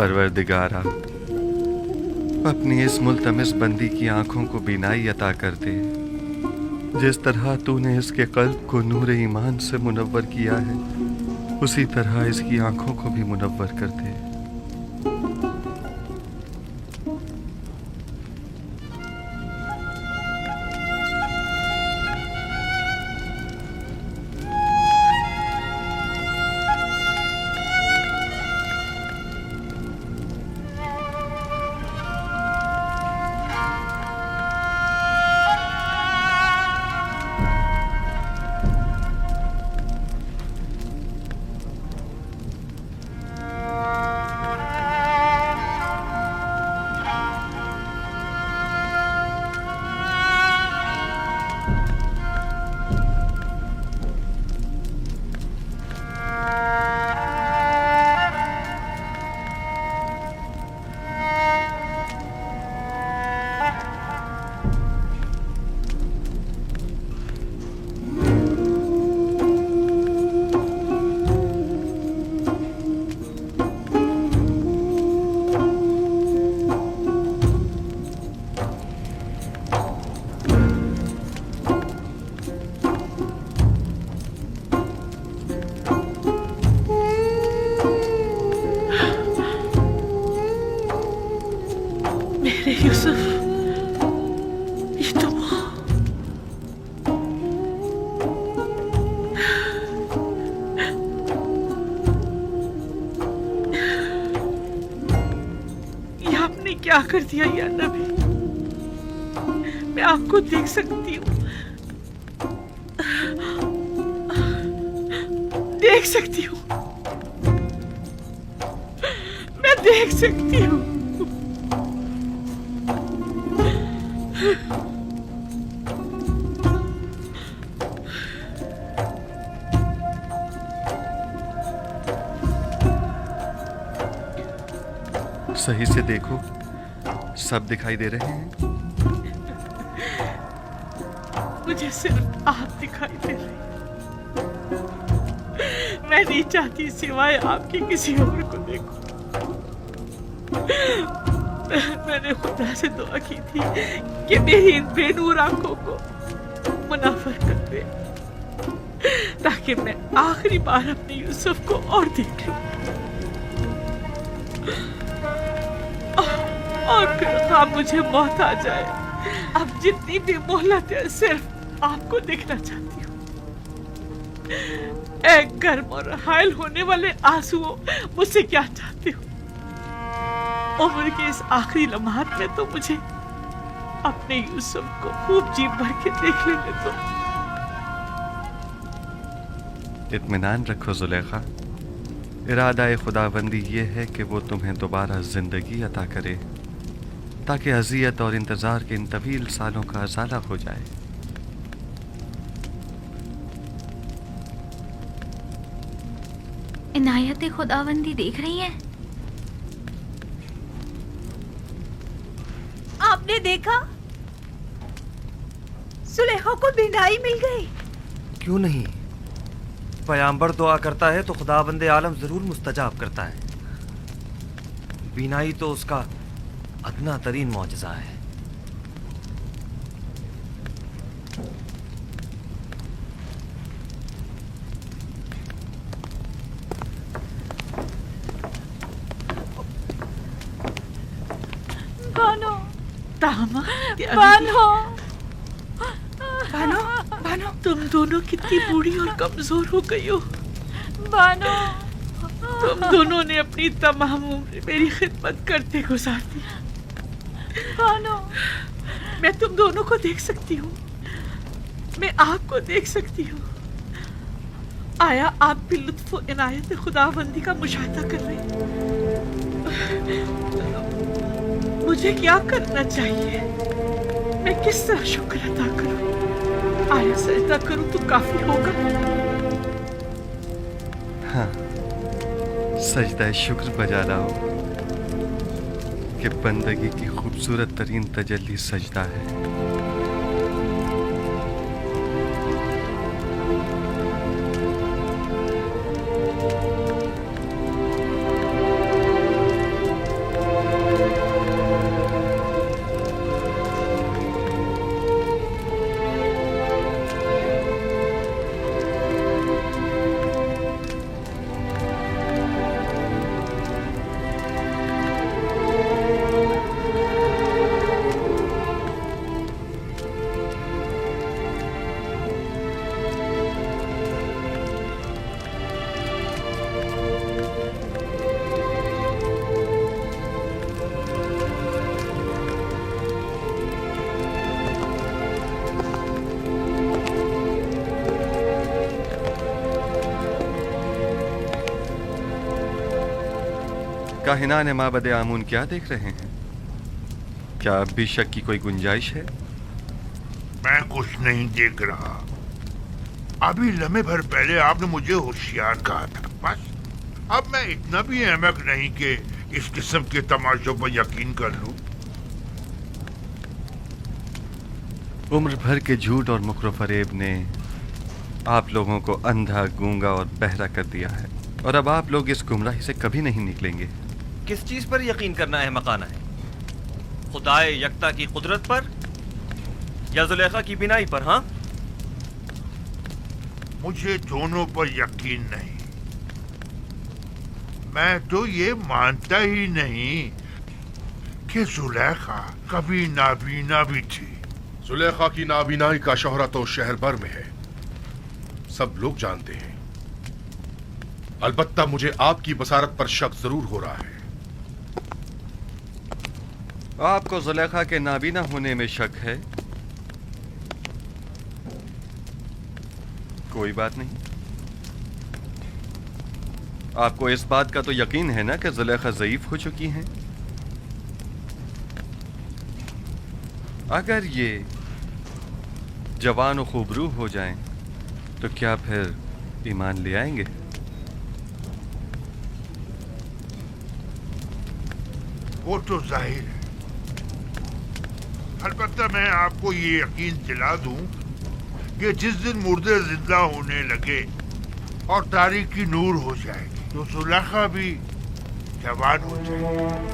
परवरदिगारा, अपनी इस मुल्तमिस बंदी की आंखों को बीनाई अता कर दे। जिस तरह तूने इसके कल्ब को नूर ईमान से मुनव्वर किया है, उसी तरह इसकी आंखों को भी मुनव्वर कर दे। यूसुफ, ये तो ये आपने क्या कर दिया या नबी? मैं आपको देख सकती हूँ, देख सकती हूँ, मैं देख सकती हूँ। सही से देखो, सब दिखाई दे रहे हैं। मुझे सिर्फ आप दिखाई दे रही। मैं नहीं चाहती सिवाय आपके किसी और को देखूं। मैंने खुदा से दुआ की थी कि मेरी इन बेनूर आंखों को मुनाफर कर दे, ताकि मैं आखिरी बार अपने यूसुफ को और देख लूं, और फिर हाँ मुझे मौत आ जाए। अब जितनी भी मोहलत है, सिर्फ आपको देखना चाहती हूँ। एक गर्म और हायल होने वाले आंसुओं मुझसे क्या चाहते हो? उम्र के इस आखिरी लम्हात में तो मुझे अपने यूसुफ को खूब जी भर के देख लेने दो। इत्मीनान रखो जुलेखा, इरादा खुदाबंदी ये है कि वो तुम्हें दोबारा जिंदगी अता करे, ताकि अज़ियत और इंतजार के इन तवील सालों का अज़ाला हो जाए। इनायत खुदाबंदी देख रही हैं? आपने देखा, सुलेखा को बिनाई मिल गई। क्यों नहीं? पैगंबर दुआ करता है तो खुदाबंदे आलम जरूर मुस्तजाब करता है। बीनाई तो उसका अदना तरीन मौजज़ा है। बानो, बानो, बानो, बानो, तुम दोनों कितनी बूढ़ी और कमजोर हो गई हो। बानो, तुम दोनों ने अपनी तमाम उम्र मेरी खिदमत करते गुजार दी। बानो, मैं तुम दोनों को देख सकती हूँ, मैं आपको देख सकती हूँ। आया आप भी लुत्फ़ और इनायत खुदाबंदी का मुशाहिदा कर रहे हैं। मुझे क्या करना चाहिए? मैं किस तरह शुक्र अदा करूं? आया सजदा करूं तो काफी होगा? हाँ, सजदा शुक्र बजा लाओ कि बंदगी की खूबसूरत तरीन तजल्ली सजदा है। काहिनान माबद आमून क्या देख रहे हैं? क्या अब भी शक की कोई गुंजाइश है? मैं कुछ नहीं देख रहा। अभी लम्हे भर पहले आपने मुझे होशियार कहा था, बस। अब मैं इतना भी अहमक नहीं कि इस किस्म के तमाशों पर यकीन कर लूं। उम्र भर के झूठ और मुकरो फरेब ने आप लोगों को अंधा, गूंगा और बहरा कर दिया है, और अब आप लोग इस गुमराही से कभी नहीं निकलेंगे। किस चीज पर यकीन करना है मकाना है? खुदाए यकता की कुदरत पर या जुलेखा की बिनाई पर? हाँ, मुझे दोनों पर यकीन नहीं। मैं तो ये मानता ही नहीं कि जुलेखा कभी नाबीना भी थी। जुलेखा की नाबीनाई का शोहरा तो शहर भर में है, सब लोग जानते हैं। अलबत्ता मुझे आपकी बसारत पर शक जरूर हो रहा है। आपको जुलेखा के नाबीना होने में शक है? कोई बात नहीं। आपको इस बात का तो यकीन है ना कि जुलेखा ज़ईफ हो चुकी हैं? अगर ये जवान और खूबरू हो जाएं, तो क्या फिर ईमान ले आएंगे? वो तो जाहिर है। अलबत्ता मैं आपको ये यकीन दिला दूं कि जिस दिन मुर्दे जिंदा होने लगे और तारीकी नूर हो जाएगी, तो जुलेखा भी जवान हो जाएगी।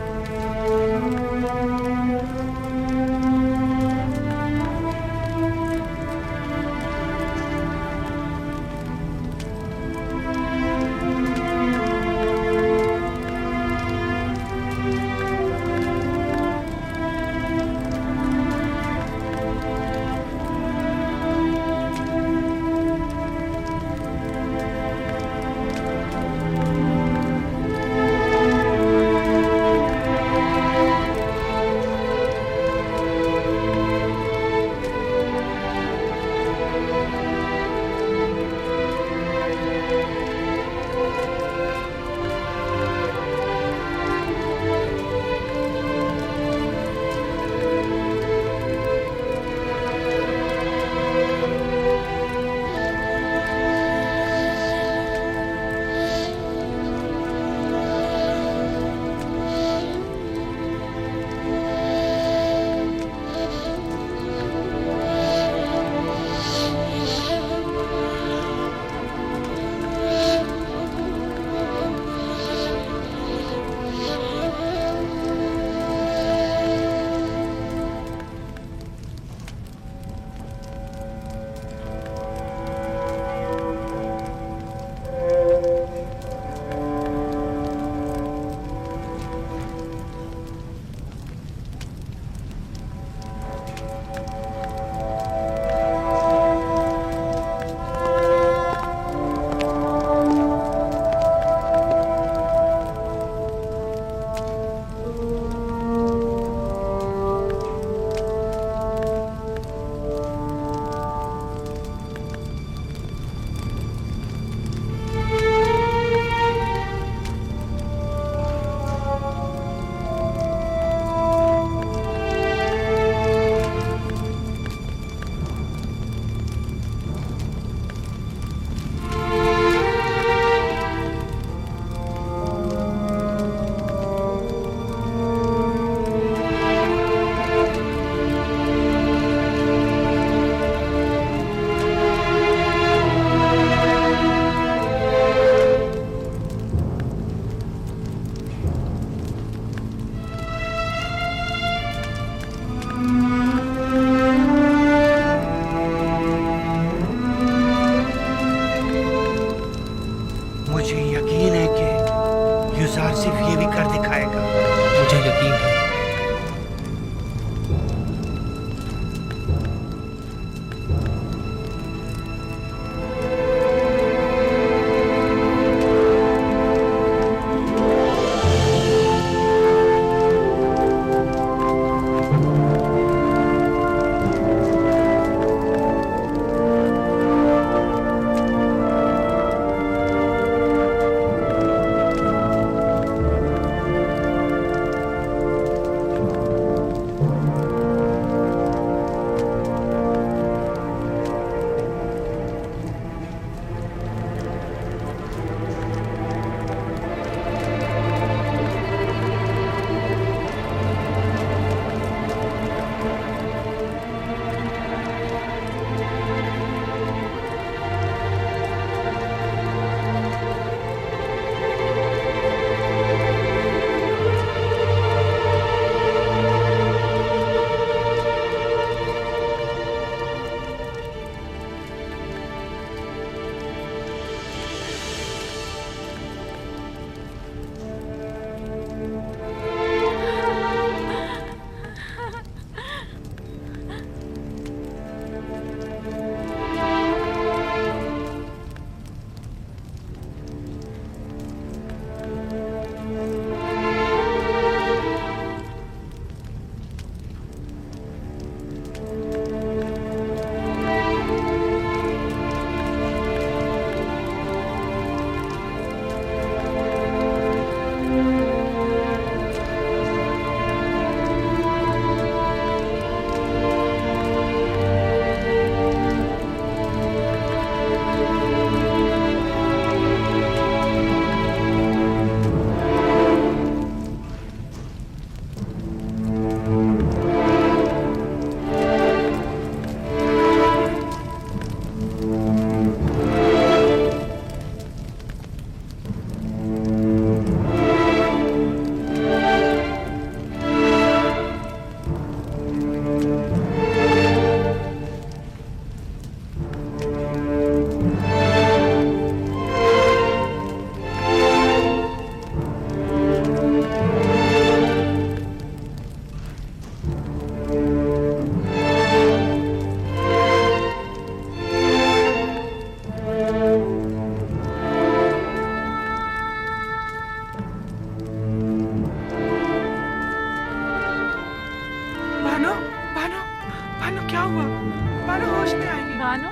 बानो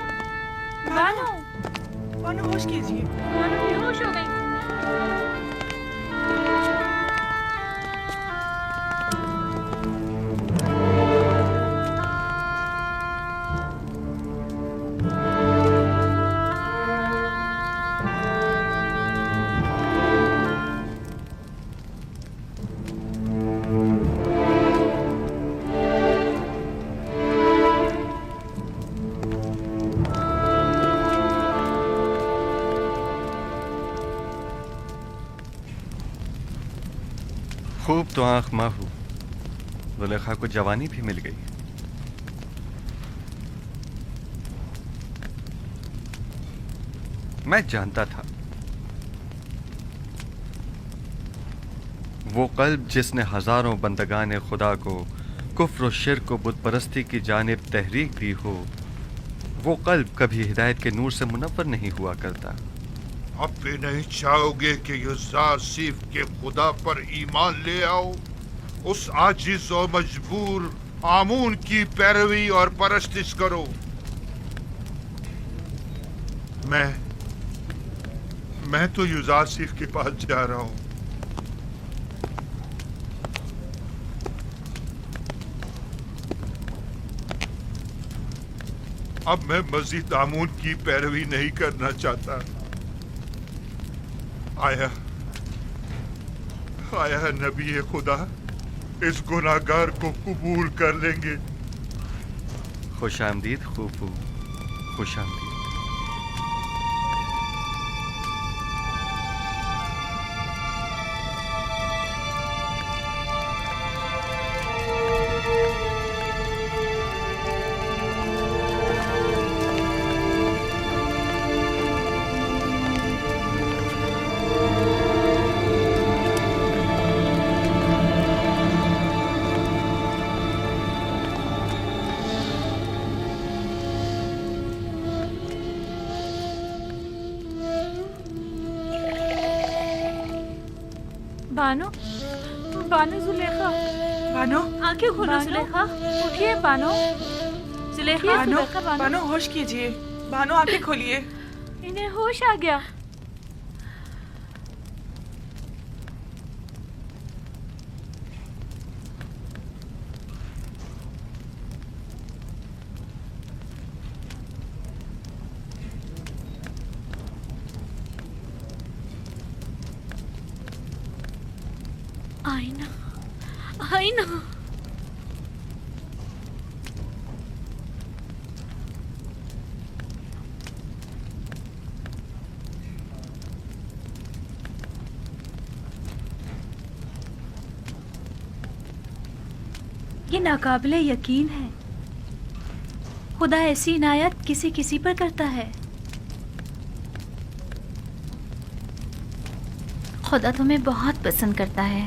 बानो बानो होश कीजिए। बानो बेहोश हो गई। खूब तो आंख माहू, जुलेखा को जवानी भी मिल गई। मैं जानता था वो कल्ब जिसने हजारों बंदगान खुदा को कुफ्र और शिर्क और बुत परस्ती की जानिब तहरीक दी हो, वो कल्ब कभी हिदायत के नूर से मुनव्वर नहीं हुआ करता। अब भी नहीं चाहोगे कि युज़ार सिर्फ के खुदा पर ईमान ले आओ, उस आजिज और मजबूर आमून की पैरवी और परस्तिश करो। मैं तो युज़ार सिर्फ के पास जा रहा हूं। अब मैं मजीद आमून की पैरवी नहीं करना चाहता। आया नबी खुदा इस गुनाहगार को कबूल कर लेंगे। खुश आमदीद खूफू, खुश आमदीद। बानो बानो जुलेखा, बानो आंखें खोलो बानो? जुलेखा, उठिए बानो। जुलेखा बानो जुलेखा बानो, बानो होश कीजिए। बानो आंखें खोलिए। इन्हें होश आ गया। आईना, आईना। ये नाकाबिले यकीन है, खुदा ऐसी इनायत किसी किसी पर करता है। खुदा तुम्हें बहुत पसंद करता है।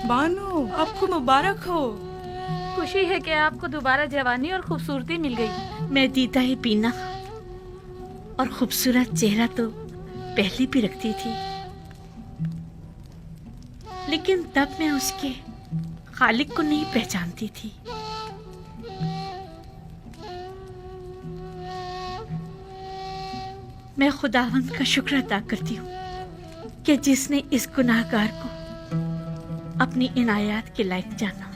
बानो आपको मुबारक हो। खुशी है कि आपको दोबारा जवानी और खूबसूरती मिल गई। मैं दीदा ही पीना और खूबसूरत चेहरा तो पहले भी रखती थी, लेकिन तब मैं उसके खालिक को नहीं पहचानती थी। मैं खुदावंद का शुक्र अदा करती हूँ कि जिसने इस गुनाहगार को अपनी इनायत के लायक जाना।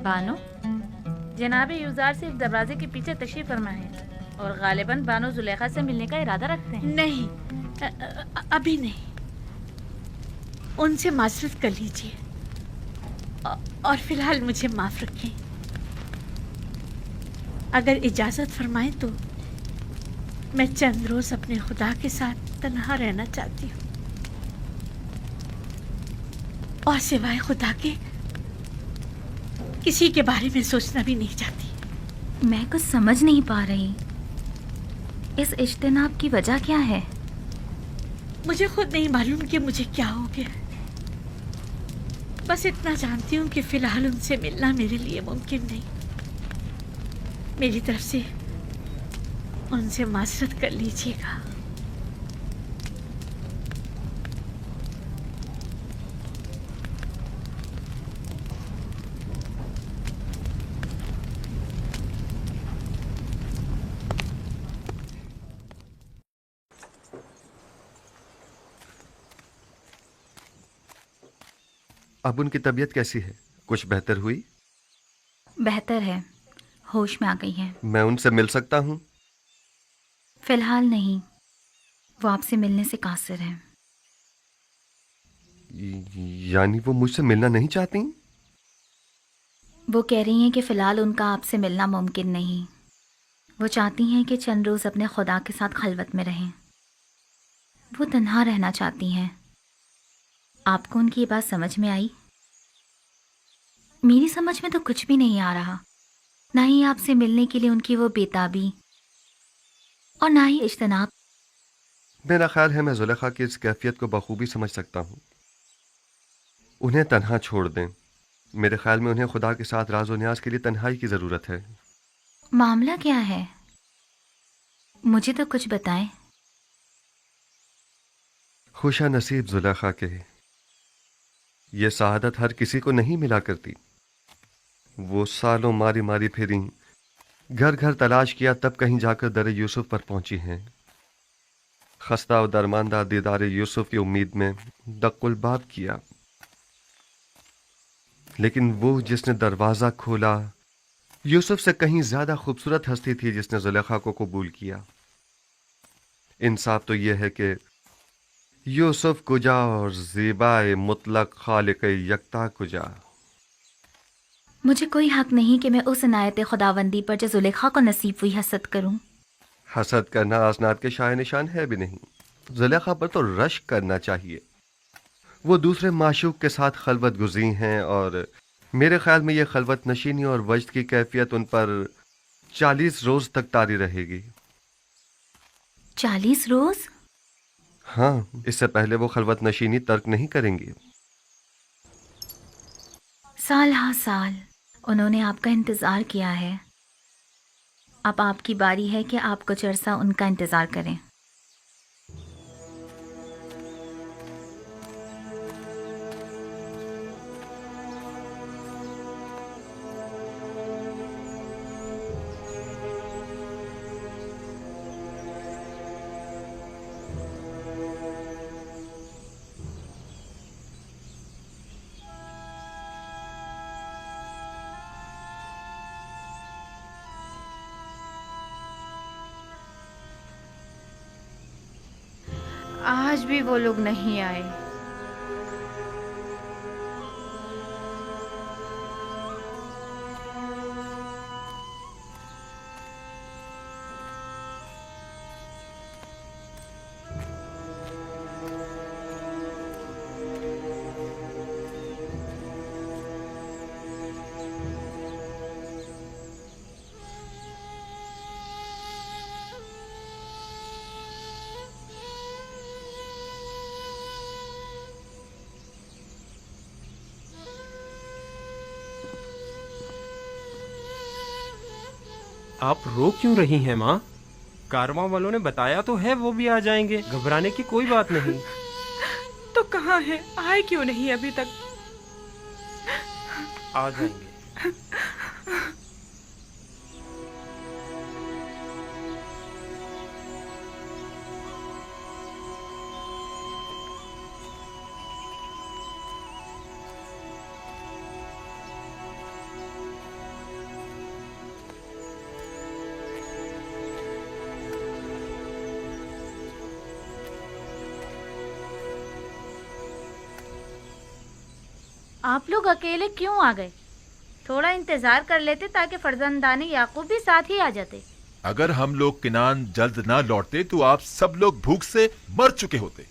बानो, जनाब युजार सिर्फ दरवाजे के पीछे तशरीफ फरमा है। और गालिबन बानो जुलेखा से मिलने का इरादा रखते हैं। नहीं, अभी नहीं। उनसे माजरत कर लीजिए और फिलहाल मुझे माफ रखें। अगर इजाजत फरमाएं तो मैं चंद रोज अपने खुदा के साथ तन्हा रहना चाहती हूँ, और सिवाय खुदा के किसी के बारे में सोचना भी नहीं चाहती। मैं कुछ समझ नहीं पा रही, इस इज्तिनाब की वजह क्या है? मुझे खुद नहीं मालूम कि मुझे क्या हो गया। बस इतना जानती हूँ कि फिलहाल उनसे मिलना मेरे लिए मुमकिन नहीं। मेरी तरफ से उनसे माजरत कर लीजिएगा। अब उनकी तबीयत कैसी है? कुछ बेहतर हुई? बेहतर है, होश में आ गई है। मैं उनसे मिल सकता हूँ? फिलहाल नहीं, वो आपसे मिलने से कासिर है। यानी वो मुझसे मिलना नहीं चाहती? वो कह रही हैं कि फ़िलहाल उनका आपसे मिलना मुमकिन नहीं। वो चाहती हैं कि चंद रोज़ अपने खुदा के साथ खलवत में रहें। वो तन्हा रहना चाहती हैं। आपको उनकी ये बात समझ में आई? मेरी समझ में तो कुछ भी नहीं आ रहा, ना ही आपसे मिलने के लिए उनकी वो बेताबी और ना ही इज्तिनाब। मेरा ख्याल है मैं जुलेखा की इस कैफियत को बखूबी समझ सकता हूँ। उन्हें तन्हा छोड़ दें। मेरे ख्याल में उन्हें खुदा के साथ राज और न्याज के लिए तन्हाई की ज़रूरत है। मामला क्या है? मुझे तो कुछ बताएं। खुशा नसीब जुलेखा के, ये सआदत हर किसी को नहीं मिला करती। वो सालों मारी मारी फिरी, घर घर तलाश किया, तब कहीं जाकर दर यूसुफ पर पहुंची हैं। खस्ता और दरमानदा दीदार यूसुफ की उम्मीद में दक्कुल बाब किया, लेकिन वो जिसने दरवाज़ा खोला यूसुफ से कहीं ज़्यादा खूबसूरत हस्ती थी जिसने जुलेखा को कबूल किया। इंसाफ तो यह है कि यूसुफ कुजा और ज़ीबाए मुतलक खालिक यकता कुजा। मुझे कोई हक नहीं कि मैं उस इनायत खुदावंदी पर जो जुलेखा को नसीब हुई हसद करूं। हसद करना आसनाद के शाय निशान है भी नहीं। जुलेखा पर तो रश्क करना चाहिए। वो दूसरे माशूक के साथ खलवत गुज़ी हैं और मेरे ख्याल में ये खलवत नशीनी और वजद की कैफियत उन पर 40 रोज़ तक तारी रहेगी। 40 रोज़? हाँ, इससे पहले वो खलवत नशीनी तर्क नहीं करेंगी। साल हा साल उन्होंने आपका इंतज़ार किया है। अब आपकी बारी है कि आप कुछ अरसा उनका इंतज़ार करें। आज भी वो लोग नहीं आए। आप रो क्यों रही हैं माँ? कारवां वालों ने बताया तो है वो भी आ जाएंगे, घबराने की कोई बात नहीं। तो कहाँ है? आए क्यों नहीं अभी तक? आ जाएंगे। आप लोग अकेले क्यों आ गए? थोड़ा इंतजार कर लेते ताकि फर्जंदानी याकूब भी साथ ही आ जाते। अगर हम लोग किनान जल्द ना लौटते तो आप सब लोग भूख से मर चुके होते।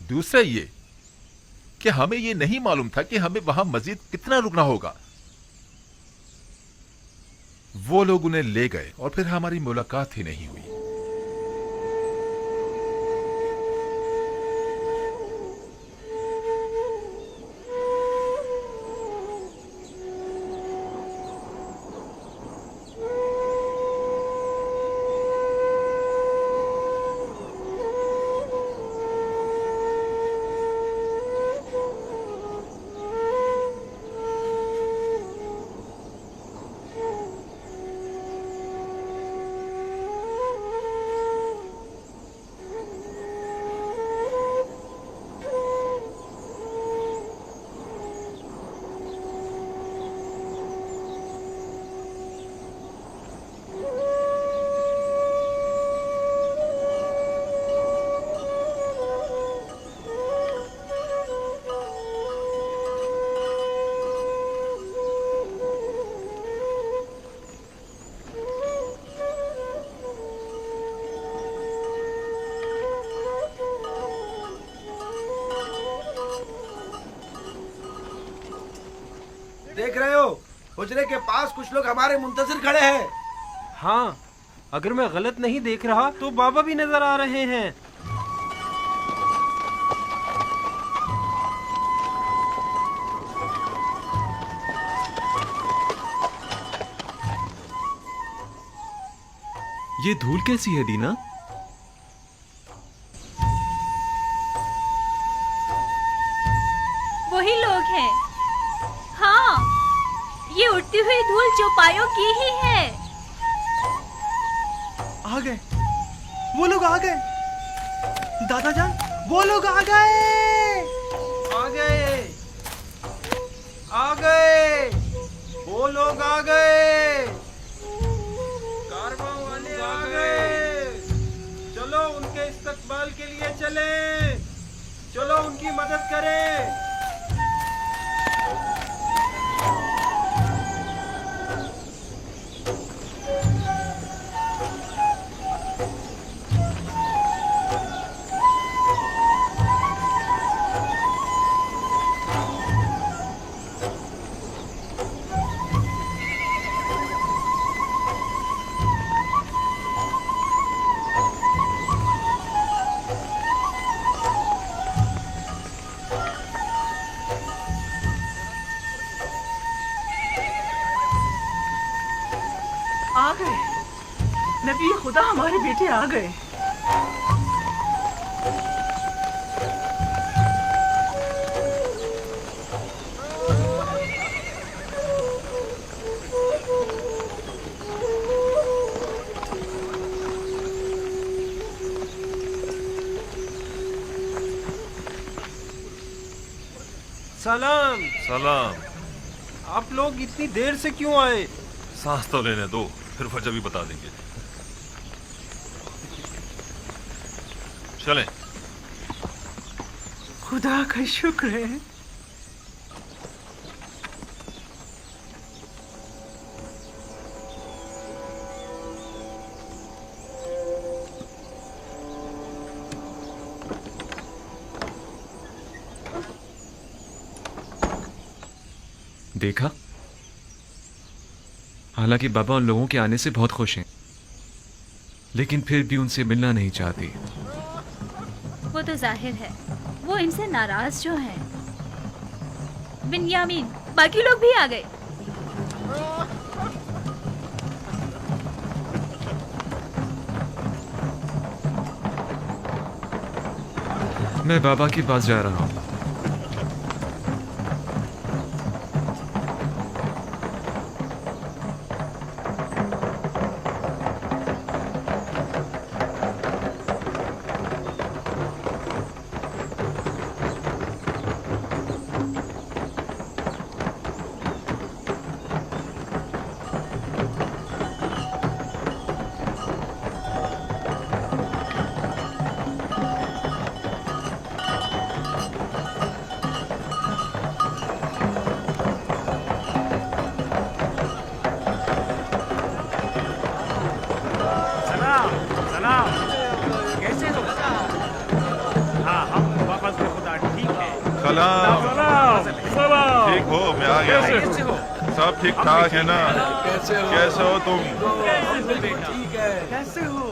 दूसरा ये कि हमें ये नहीं मालूम था कि हमें वहां मजीद कितना रुकना होगा। वो लोग उन्हें ले गए और फिर हमारी मुलाकात ही नहीं हुई। देख रहे हो, हुजरे के पास कुछ लोग हमारे मुंतजिर खड़े हैं। हाँ, अगर मैं गलत नहीं देख रहा तो बाबा भी नजर आ रहे हैं। ये धूल कैसी है दीना? वही लोग हैं। हाँ, ये उड़ती हुई धूल चौपायों की ही है। आ गए, वो लोग आ गए। दादा जान, वो लोग आ गए। आ गए, आ गए, वो लोग आ गए, कारवां वाले आ गए। चलो उनके इस्तकबाल के लिए चले, चलो उनकी मदद करें। आ गए, नबी खुदा हमारे बेटे आ गए। सलाम। सलाम। आप लोग इतनी देर से क्यों आए? सांस तो लेने दो, फिर वजह भी बता देंगे। चलें। खुदा का शुक्र है। देखा, हालांकि बाबा उन लोगों के आने से बहुत खुश हैं, लेकिन फिर भी उनसे मिलना नहीं चाहती। वो तो जाहिर है, वो इनसे नाराज जो हैं। बिन्यामीन, बाकी लोग भी आ गए। मैं बाबा के पास जा रहा हूँ। सलाम सलाम। ठीक हो? मैं आ गया कैसे हूँ। सब ठीक ठाक है ना? कैसे हो तुम? कैसे हो?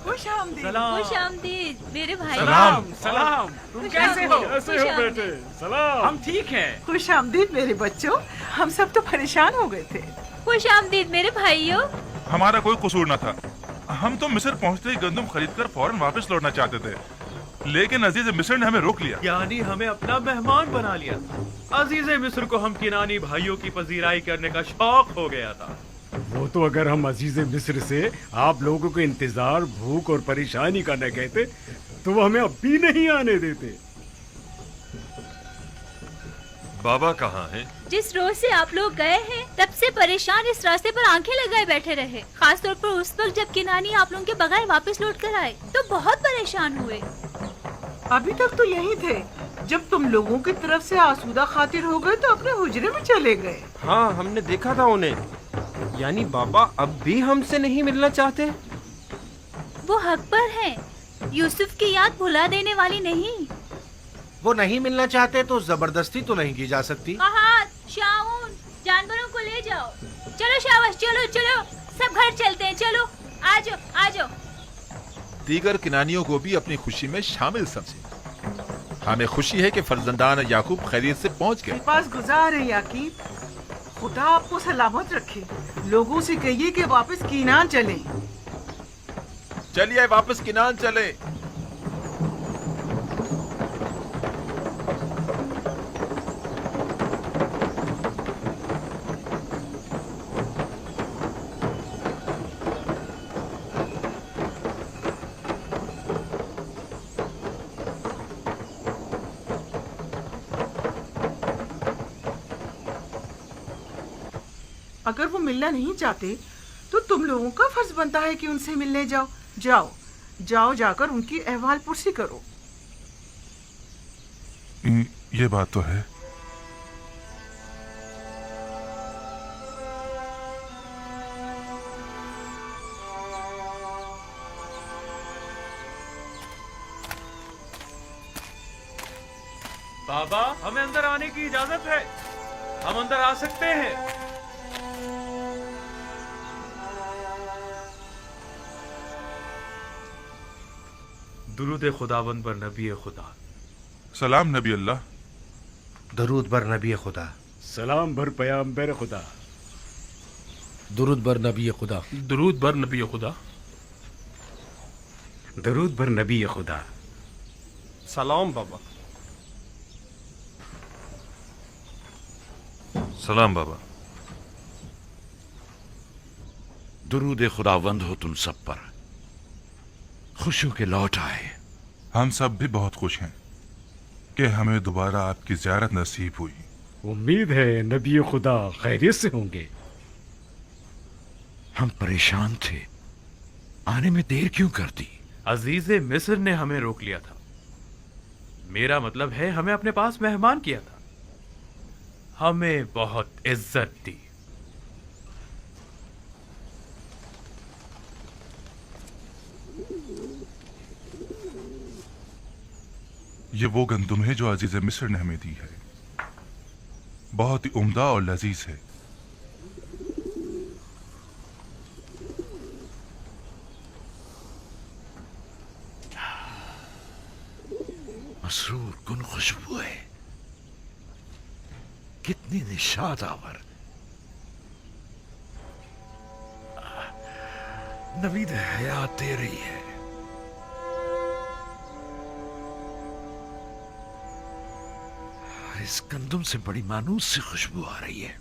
खुश आमदीद। खुश आमदीद मेरे भाई। सलाम। सलाम। खुश कैसे हो? आमदीद, कैसे खुश हो बेटे? आमदीद। सलाम। हम ठीक हैं। खुश आमदीद मेरे बच्चों, हम सब तो परेशान हो गए थे। खुश आमदीद मेरे भाइयों। हमारा कोई कसूर न था। हम तो मिस्र पहुंचते ही गंदम खरीदकर फौरन वापस लौटना चाहते थे, लेकिन अजीज मिस्र ने हमें रोक लिया। यानी हमें अपना मेहमान बना लिया। अजीज मिस्र को हम किनानी भाइयों की पजीराई करने का शौक हो गया था। वो तो अगर हम अजीज मिस्र से आप लोगों को इंतजार, भूख और परेशानी का न कहते तो वो हमें अब भी नहीं आने देते। बाबा कहाँ हैं? जिस रोज से आप लोग गए हैं तब से परेशान इस रास्ते पर आंखें लगाए बैठे रहे। खास तौर पर उस वक्त जब किनानी आप लोगों के बगैर वापस लौट कर आए तो बहुत परेशान हुए। अभी तक तो यही थे, जब तुम लोगों की तरफ से आसूदा खातिर हो गए तो अपने हुजरे में चले गए। हाँ, हमने देखा था उन्हें। यानी बाबा अब भी हमसे नहीं मिलना चाहते? वो हक पर हैं। यूसुफ की याद भुला देने वाली नहीं। वो नहीं मिलना चाहते तो जबरदस्ती तो नहीं की जा सकती। कहात, शाऊन, जानवरों को ले जाओ। चलो शाबाश, चलो चलो, सब घर चलते हैं। चलो आ जाओ, आ जाओ। दीगर किनानियों को भी अपनी खुशी में शामिल समझे। हमें खुशी है कि फर्जंदान याकूब खैरियत से पहुंच गए। पास गुजार है याकीब, खुदा आपको सलामत रखे। लोगों से कहिए कि वापस कीनान चलें। चलिए वापस किनान चले। अगर वो मिलना नहीं चाहते तो तुम लोगों का फर्ज बनता है कि उनसे मिलने जाओ। जाओ जाओ, जाकर उनकी अहवाल पुरसी करो। ये बात तो है। बाबा, हमें अंदर आने की इजाजत है। हम अंदर आ सकते हैं। दुरूद खुदावंद पर नबी खुदा। सलाम नबी अल्लाह। दरूद बर नबी खुदा। सलाम भर पैगंबर खुदा। दुरूद बर नबी खुदा। दुरूद बर नबी खुदा। दरूद भर नबी खुदा। सलाम बाबा। सलाम बाबा। दुरूद खुदावंद हो तुम सब पर। खुशियों के लौट आए। हम सब भी बहुत खुश हैं कि हमें दोबारा आपकी ज़ियारत नसीब हुई। उम्मीद है नबी खुदा खैरियत से होंगे। हम परेशान थे, आने में देर क्यों कर दी? अजीज मिस्र ने हमें रोक लिया था। मेरा मतलब है हमें अपने पास मेहमान किया था। हमें बहुत इज्जत दी। ये वो गंदुम है जो अजीज मिस्र ने हमें दी है। बहुत ही उम्दा और लजीज है। मसरूर कुन खुशबू है, कितनी निशाद आवर। नवीद हयात दे रही है। इस गंदम से बड़ी मानूस सी खुशबू आ रही है,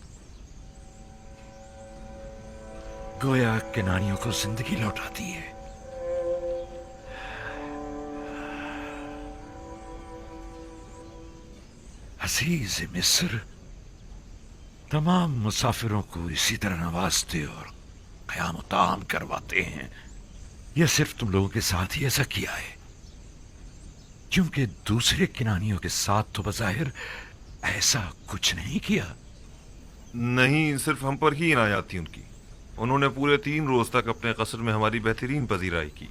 गोया किनारियों को जिंदगी लौटाती है। अजीज मिस्र तमाम मुसाफिरों को इसी तरह नवाजते और क़याम ताम करवाते हैं। यह सिर्फ तुम लोगों के साथ ही ऐसा किया है, क्योंकि दूसरे किनानियों के साथ तो बज़ाहिर ऐसा कुछ नहीं किया। नहीं, सिर्फ हम पर ही इनायत थी उनकी। उन्होंने पूरे 3 रोज तक अपने कसर में हमारी बेहतरीन पजीराई की।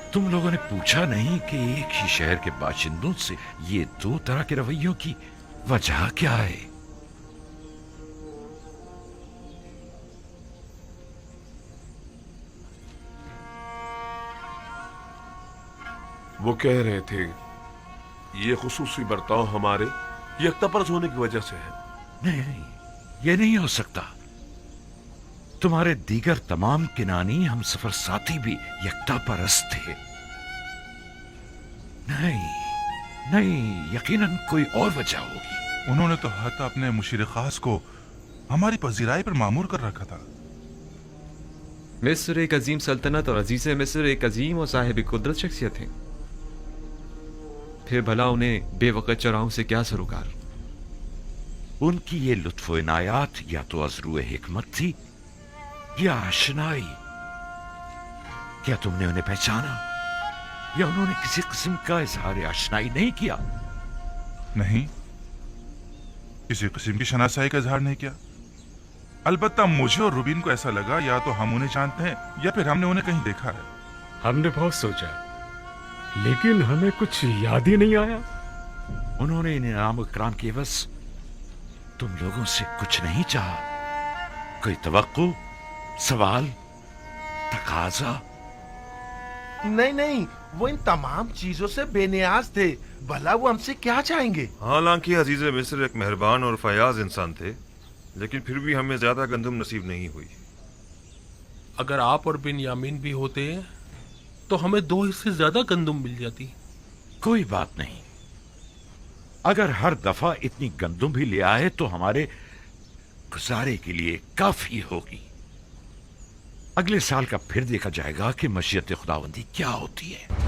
तुम लोगों ने पूछा नहीं कि एक ही शहर के बाशिंदों से ये दो तरह के रवैयों की वजह क्या है? वो कह रहे थे ये खुसूसी बर्ताव हमारे यकतापरस्त होने की वजह से है। नहीं, ये नहीं हो सकता। तुम्हारे दीगर तमाम किनानी हम सफर साथी भी यकतापरस्त थे। नहीं नहीं, यकीनन कोई और वजह होगी। उन्होंने तो हत्ता अपने मुशीर खास को हमारी पजीराई पर मामूर कर रखा था। मिस्र एक अजीम सल्तनत और अजीज मिस्र एक अजीम और साहिब कुदरत शख्सियत है। फिर भला उन्हें बेवकत चौराहों से क्या सरोकार? उनकी ये लुत्फ इनायात या तो अजरू हिकमत थी या आशनाई। क्या तुमने उन्हें पहचाना या उन्होंने किसी किस्म का इजहार आशनाई नहीं किया? नहीं, किसी किस्म की शनासाई का इजहार नहीं किया। अलबत्ता मुझे और रुबीन को ऐसा लगा या तो हम उन्हें जानते हैं या फिर हमने उन्हें कहीं देखा है। हमने बहुत सोचा, लेकिन हमें कुछ याद ही नहीं आया। उन्होंने इन इनाम इकराम के एवज तुम लोगों से कुछ नहीं चाहा? कोई तवक्को, सवाल, तकाजा? नहीं नहीं, वो इन तमाम चीजों से बेनियाज थे। भला वो हमसे क्या चाहेंगे? हालांकि अजीज मिस्र एक मेहरबान और फयाज इंसान थे, लेकिन फिर भी हमें ज्यादा गंदम नसीब नहीं हुई। अगर आप और बिन यामीन भी होते तो हमें 2 हिस्से ज्यादा गंदम मिल जाती। कोई बात नहीं, अगर हर दफा इतनी गंदम भी ले आए तो हमारे गुजारे के लिए काफी होगी। अगले साल का फिर देखा जाएगा कि मशीयत खुदावंदी क्या होती है।